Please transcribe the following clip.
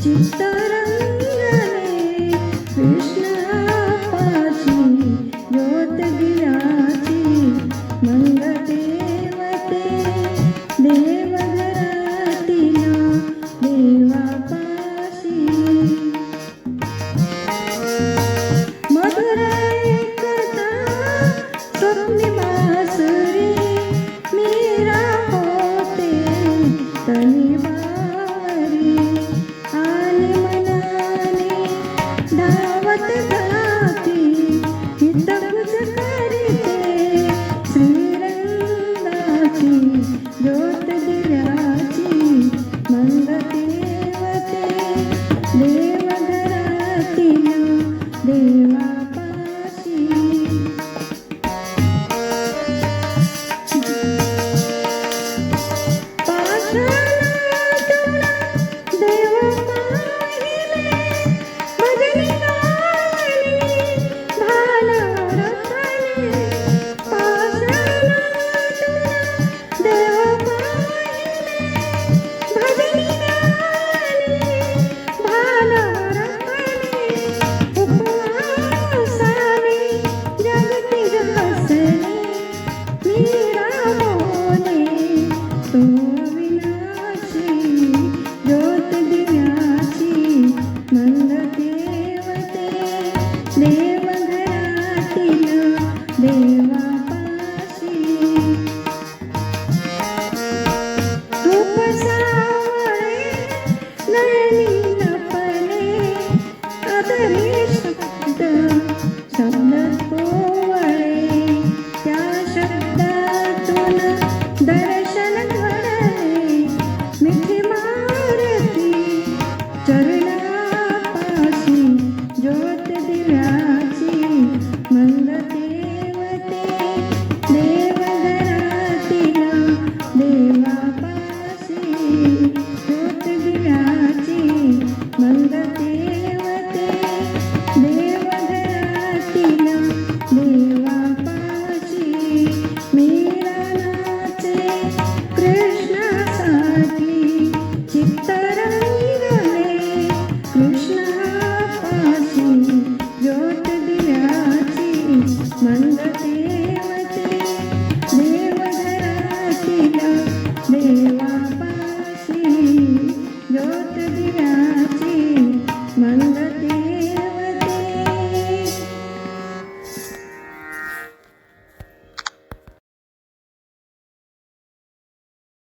चित्तरंगणे कृष्णापाशी ज्योत दिव्याची मंगदेवते देवघरातील देवापाशी मधुर एकता स्वप्नी बासुरी मीरा होते तनी बावरी आली मनाने धावत जाती हितगुज करीते श्रीरंगाची ज्योत दिव्याची मंगदेवते देवघरातील देवापाशी पाषाणातून देव पाहिले भजनी गायली भानावर आली पाषाणातून देव पाहिले भजनी गायली भानावर आली उपवासाने जगती हसली मीरा बोले तो अविनाशी ज्योत दिव्याची मंगदेवते देवघरातील देवापाशी रूप सावळे नयनी लपले आदरी शब्द पोवळे त्या शब्दातून दर्शन घडले मिठी मारती चरणी